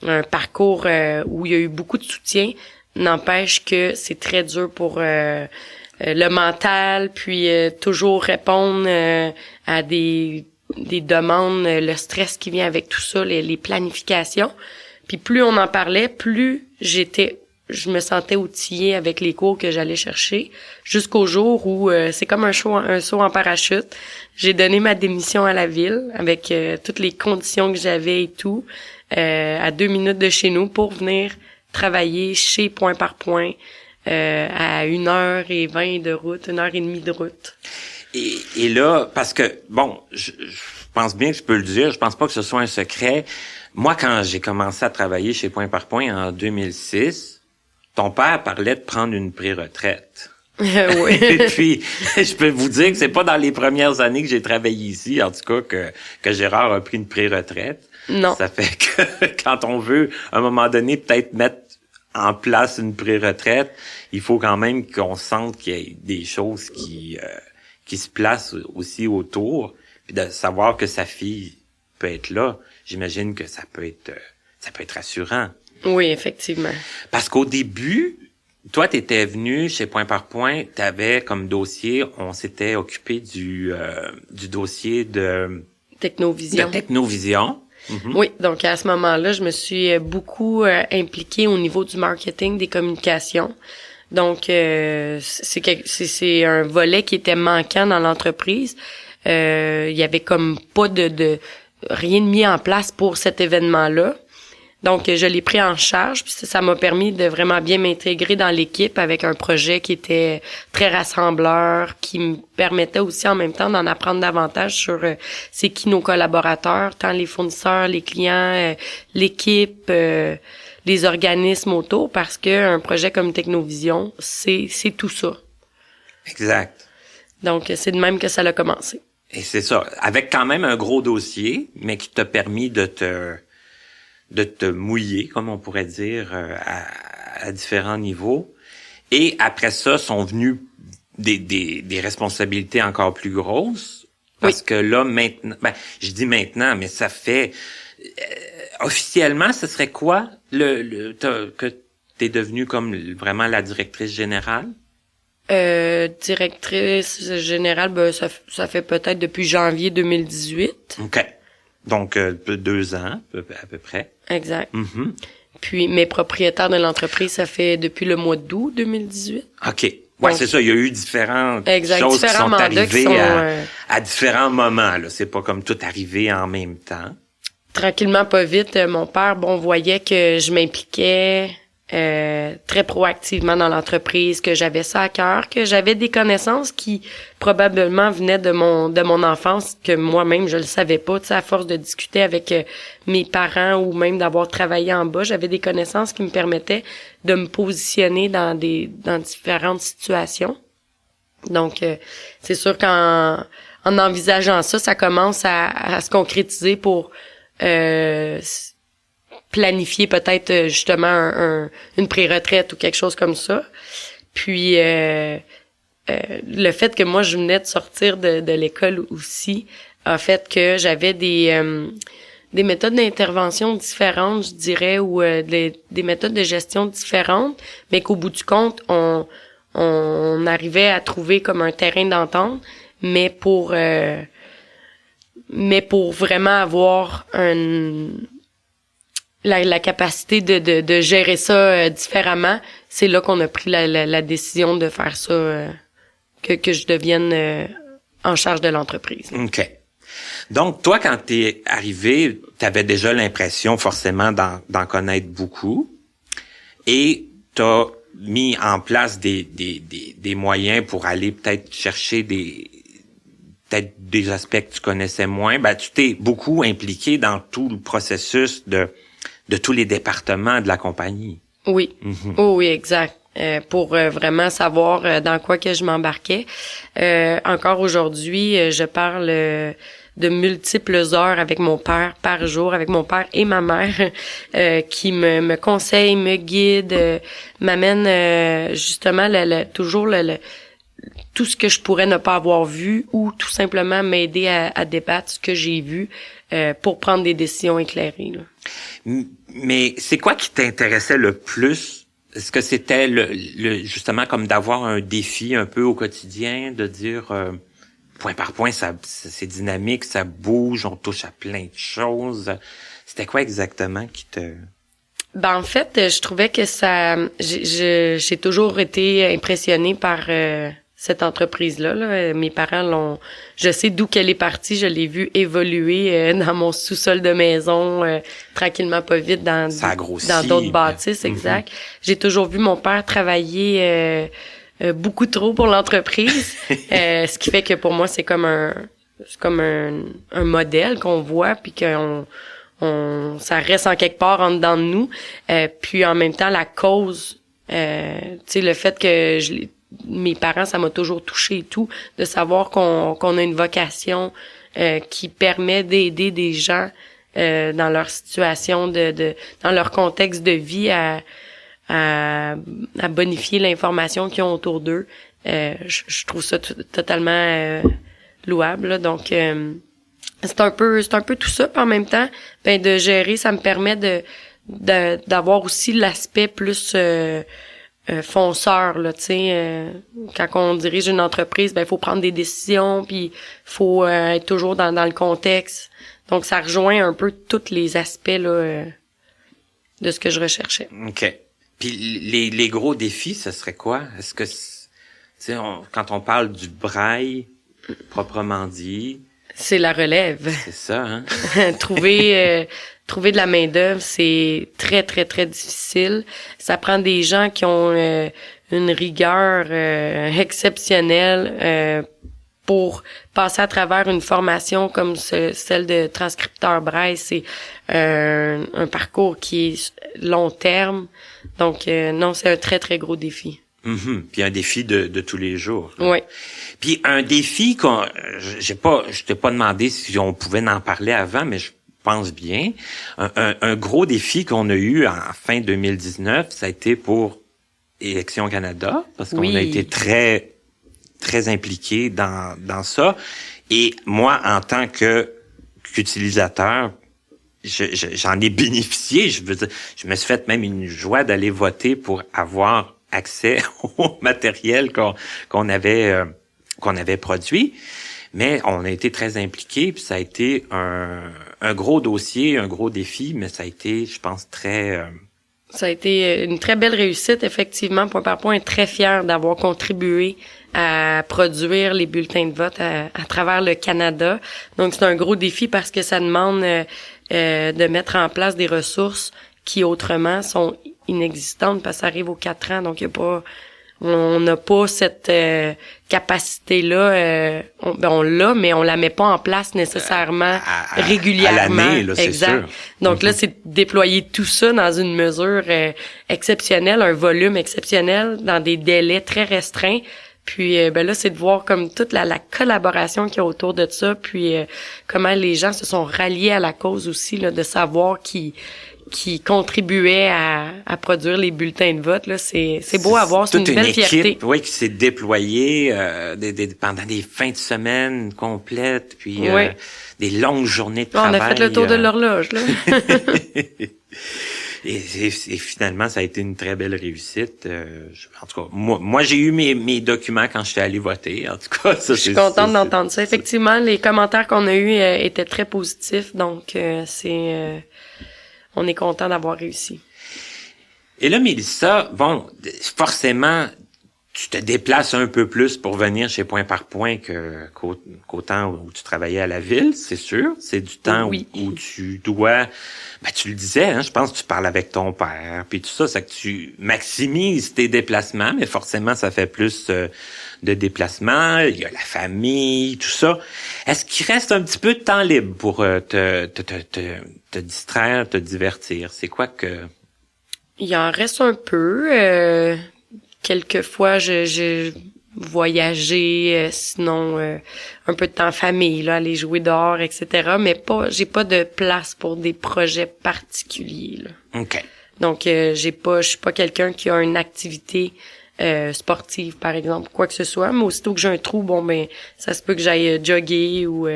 un parcours où il y a eu beaucoup de soutien. N'empêche que c'est très dur pour le mental, puis toujours répondre à des demandes, le stress qui vient avec tout ça, les planifications. Puis plus on en parlait, plus je me sentais outillée avec les cours que j'allais chercher, jusqu'au jour où c'est comme un saut en parachute. J'ai donné ma démission à la ville avec toutes les conditions que j'avais et tout, à 2 minutes de chez nous pour venir travailler chez Point par Point à 1h20 de route, 1h30 de route. Et là, parce que, bon, je pense bien que je peux le dire, je pense pas que ce soit un secret. Moi, quand j'ai commencé à travailler chez Point par Point en 2006, ton père parlait de prendre une pré-retraite. Oui. Et puis, je peux vous dire que c'est pas dans les premières années que j'ai travaillé ici, en tout cas, que Gérard a pris une pré-retraite. Non. Ça fait que quand on veut, à un moment donné, peut-être mettre en place une pré-retraite, il faut quand même qu'on sente qu'il y ait des choses qui se placent aussi autour, puis de savoir que sa fille peut être là. J'imagine que ça peut être rassurant. Oui, effectivement. Parce qu'au début, toi, t'étais venu chez Point par Point, t'avais comme dossier, on s'était occupé du dossier de Technovision. Mm-hmm. Oui, donc à ce moment-là, je me suis beaucoup impliquée au niveau du marketing, des communications. Donc c'est un volet qui était manquant dans l'entreprise. Il y avait comme pas de rien de mis en place pour cet événement-là. Donc, je l'ai pris en charge, puis ça m'a permis de vraiment bien m'intégrer dans l'équipe avec un projet qui était très rassembleur, qui me permettait aussi en même temps d'en apprendre davantage sur c'est qui nos collaborateurs, tant les fournisseurs, les clients, l'équipe, les organismes autour, parce que un projet comme Technovision, c'est tout ça. Exact. Donc, c'est de même que ça a commencé. Et c'est ça, avec quand même un gros dossier, mais qui t'a permis de te mouiller, comme on pourrait dire, à différents niveaux. Et après ça, sont venues des responsabilités encore plus grosses. Parce que là, maintenant, je dis maintenant, mais ça fait... officiellement, ce serait quoi que t'es devenue comme vraiment la directrice générale? Directrice générale, ça fait peut-être depuis janvier 2018. OK. Donc, 2 ans, à peu près. Exact. Mm-hmm. Puis, mes propriétaires de l'entreprise, ça fait depuis le mois d'août 2018. OK. Ouais, donc, c'est ça. Il y a eu différentes choses qui sont arrivées à différents moments, là. C'est pas comme tout arrivé en même temps. Tranquillement, pas vite, mon père, voyait que je m'impliquais très proactivement dans l'entreprise, que j'avais ça à cœur, que j'avais des connaissances qui probablement venaient de mon enfance, que moi-même je le savais pas. Tu sais, à force de discuter avec mes parents ou même d'avoir travaillé en bas, j'avais des connaissances qui me permettaient de me positionner dans différentes situations. Donc, c'est sûr qu'en envisageant ça, ça commence à se concrétiser pour planifier peut-être justement une pré-retraite ou quelque chose comme ça. Puis le fait que moi je venais de sortir de l'école aussi a fait que j'avais des méthodes d'intervention différentes, je dirais, ou des méthodes de gestion différentes, mais qu'au bout du compte on arrivait à trouver comme un terrain d'entente, mais pour vraiment avoir la capacité de gérer ça différemment, c'est là qu'on a pris la décision de faire ça, que je devienne en charge de l'entreprise. OK. Donc, toi, quand t'es arrivé, t'avais déjà l'impression forcément d'en connaître beaucoup et t'as mis en place des moyens pour aller peut-être chercher peut-être des aspects que tu connaissais moins. Tu t'es beaucoup impliqué dans tout le processus de tous les départements de la compagnie. Oui. Mm-hmm. Oh, oui, exact. Pour vraiment savoir dans quoi que je m'embarquais. Encore aujourd'hui, je parle de multiples heures avec mon père par jour, avec mon père et ma mère, qui me conseillent, me guident, m'amènent justement toujours tout ce que je pourrais ne pas avoir vu ou tout simplement m'aider à débattre ce que j'ai vu pour prendre des décisions éclairées, là. Mais c'est quoi qui t'intéressait le plus? Est-ce que c'était justement comme d'avoir un défi un peu au quotidien, de dire point par point, c'est dynamique, ça bouge, on touche à plein de choses. C'était quoi exactement qui te... En fait, je trouvais que j'ai toujours été impressionnée par cette entreprise-là, là. Mes parents je sais d'où qu'elle est partie, je l'ai vu évoluer dans mon sous-sol de maison, tranquillement pas vite dans d'autres bâtisses, exact. J'ai toujours vu mon père travailler beaucoup trop pour l'entreprise, ce qui fait que pour moi c'est comme un modèle qu'on voit puis ça reste en quelque part en dedans de nous, puis en même temps la cause, tu sais, le fait que mes parents, ça m'a toujours touché et tout, de savoir qu'on a une vocation qui permet d'aider des gens dans leur situation, dans leur contexte de vie à bonifier l'information qu'ils ont autour d'eux. Je trouve ça totalement louable, là. Donc c'est un peu tout ça, puis en même temps, de gérer, ça me permet d'avoir aussi l'aspect plus fonceur, là, tu sais, quand on dirige une entreprise, il faut prendre des décisions, puis faut être toujours dans le contexte. Donc ça rejoint un peu tous les aspects là de ce que je recherchais. OK. Puis les gros défis, ce serait quoi? Est-ce que quand on parle du braille proprement dit, c'est la relève. C'est ça, hein? Trouver trouver de la main-d'œuvre, c'est très, très, très difficile. Ça prend des gens qui ont une rigueur exceptionnelle pour passer à travers une formation comme celle de transcripteur braille. C'est un parcours qui est long terme. Donc, non, c'est un très, très gros défi. Puis un défi de tous les jours. Oui. Puis un défi je t'ai pas demandé si on pouvait en parler avant, mais je pense bien. Un gros défi qu'on a eu en fin 2019, ça a été pour Élections Canada, parce qu'on a été très, très impliqués dans ça. Et moi, en tant qu'utilisateur, j'en ai bénéficié. Je veux dire, je me suis fait même une joie d'aller voter pour avoir accès au matériel qu'on avait produit. Mais on a été très impliqués, puis ça a été un gros dossier, un gros défi, mais ça a été, je pense, très... Ça a été une très belle réussite, effectivement. Point par point, très fière d'avoir contribué à produire les bulletins de vote à travers le Canada. Donc, c'est un gros défi parce que ça demande de mettre en place des ressources qui, autrement, sont inexistantes parce que ça arrive aux 4 ans. Donc, on n'a pas cette capacité-là. On l'a, mais on la met pas en place nécessairement régulièrement. À l'année, là, c'est exact. sûr. Donc là, c'est déployer tout ça dans une mesure exceptionnelle, un volume exceptionnel, dans des délais très restreints. Puis là, c'est de voir comme toute la collaboration qu'il y a autour de ça, puis comment les gens se sont ralliés à la cause aussi, là, de savoir qui contribuait à produire les bulletins de vote. Là, c'est beau à voir, c'est une belle fierté. Équipe, oui, qui s'est déployée pendant des fins de semaine complètes, puis des longues journées de travail. On a fait le tour de l'horloge, là. Et finalement, ça a été une très belle réussite. En tout cas, moi j'ai eu mes documents quand j'étais allé voter. En tout cas, ça, je suis contente d'entendre ça. Effectivement, les commentaires qu'on a eus étaient très positifs, donc on est content d'avoir réussi. Et là, Mélissa, bon, forcément, tu te déplaces un peu plus pour venir chez Point par Point qu'au temps où tu travaillais à la ville, c'est sûr. C'est du temps où tu dois... tu le disais, hein, je pense que tu parles avec ton père, puis tout ça, c'est que tu maximises tes déplacements, mais forcément, ça fait plus de déplacements. Il y a la famille, tout ça. Est-ce qu'il reste un petit peu de temps libre pour te distraire, te divertir? C'est quoi que... Il en reste un peu. Quelquefois, je voyager, sinon un peu de temps en famille, là, aller jouer dehors, etc. Mais j'ai pas de place pour des projets particuliers, là. OK. Donc, je suis pas quelqu'un qui a une activité sportive, par exemple, quoi que ce soit. Mais aussitôt que j'ai un trou, ça se peut que j'aille jogger ou...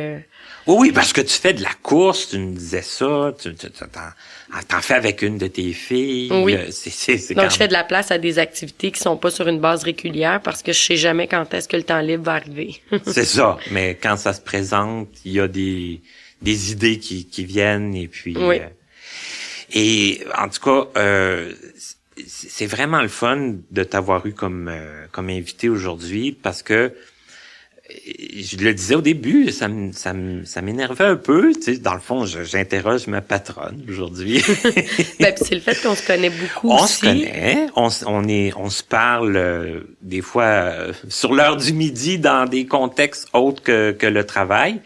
Oui, parce que tu fais de la course, tu me disais ça, t'en fais avec une de tes filles. Oui. C'est donc, je fais de la place à des activités qui sont pas sur une base régulière parce que je sais jamais quand est-ce que le temps libre va arriver. C'est ça. Mais quand ça se présente, il y a des idées qui viennent et puis... Oui. Et en tout cas, c'est vraiment le fun de t'avoir eu comme invité aujourd'hui parce que je le disais au début, ça m'énervait un peu, tu sais, dans le fond, j'interroge ma patronne aujourd'hui. Puis c'est le fait qu'on se connaît beaucoup aussi. On se connaît, on se parle des fois sur l'heure du midi dans des contextes autres que le travail.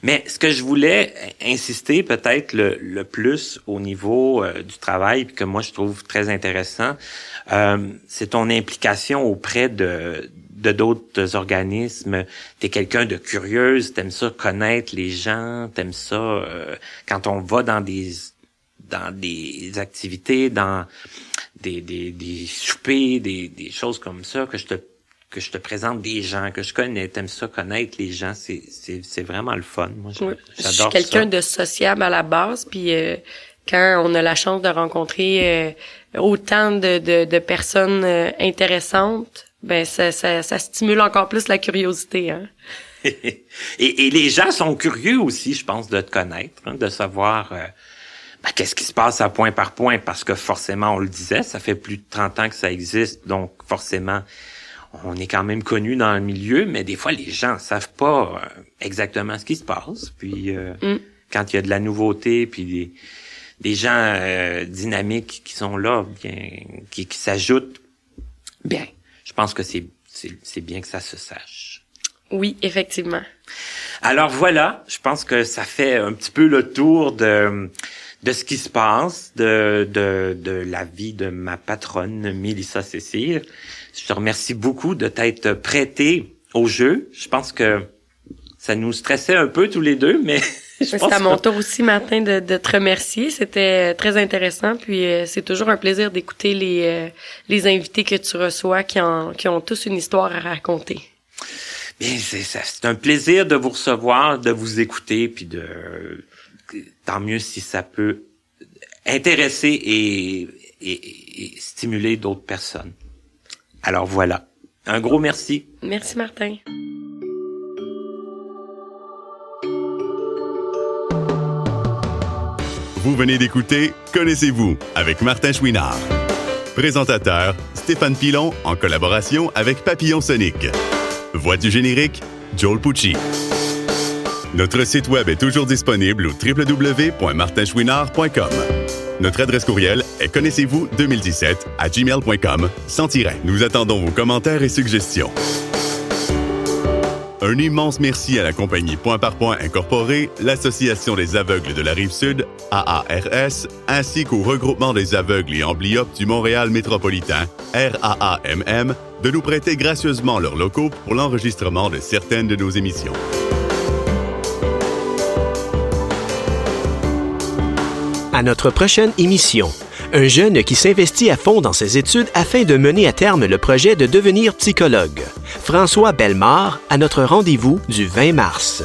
Mais ce que je voulais insister peut-être le plus au niveau du travail, puis que moi je trouve très intéressant, c'est ton implication auprès de d'autres organismes. T'es quelqu'un de curieuse, t'aimes ça connaître les gens, t'aimes ça quand on va dans des activités, dans des soupers, des choses comme ça, que je te présente des gens que je connais, t'aimes ça connaître les gens, c'est vraiment le fun. Moi, j'adore ça. Je suis quelqu'un de sociable à la base, puis quand on a la chance de rencontrer autant de personnes intéressantes, ça stimule encore plus la curiosité, hein. Et les gens sont curieux aussi, je pense, de te connaître, hein, de savoir qu'est-ce qui se passe à Point par Point, parce que forcément, on le disait, ça fait plus de 30 ans que ça existe, donc forcément, on est quand même connu dans le milieu, mais des fois, les gens savent pas exactement ce qui se passe. Puis quand il y a de la nouveauté, puis des gens dynamiques qui sont là, bien, qui s'ajoutent, bien, je pense que c'est bien que ça se sache. Oui, effectivement. Alors voilà, je pense que ça fait un petit peu le tour de ce qui se passe, de la vie de ma patronne, Mélissa Cécile. Je te remercie beaucoup de t'être prêtée au jeu. Je pense que ça nous stressait un peu tous les deux, mais c'est à mon tour aussi, Martin, de te remercier. C'était très intéressant, puis c'est toujours un plaisir d'écouter les invités que tu reçois qui ont tous une histoire à raconter. Bien, c'est un plaisir de vous recevoir, de vous écouter, puis tant mieux si ça peut intéresser et stimuler d'autres personnes. Alors voilà, un gros merci. Merci, Martin. Vous venez d'écouter Connaissez-vous avec Martin Chouinard. Présentateur, Stéphane Pilon en collaboration avec Papillon Sonic. Voix du générique, Joel Pucci. Notre site web est toujours disponible au www.martinchouinard.com. Notre adresse courriel est connaissez-vous2017@gmail.com sans tiret. Nous attendons vos commentaires et suggestions. Un immense merci à la compagnie Point par Point Incorporée, l'Association des aveugles de la Rive-Sud, AARS, ainsi qu'au Regroupement des aveugles et amblyopes du Montréal métropolitain, RAAMM, de nous prêter gracieusement leurs locaux pour l'enregistrement de certaines de nos émissions. À notre prochaine émission, un jeune qui s'investit à fond dans ses études afin de mener à terme le projet de devenir psychologue. François Bellemare à notre rendez-vous du 20 mars.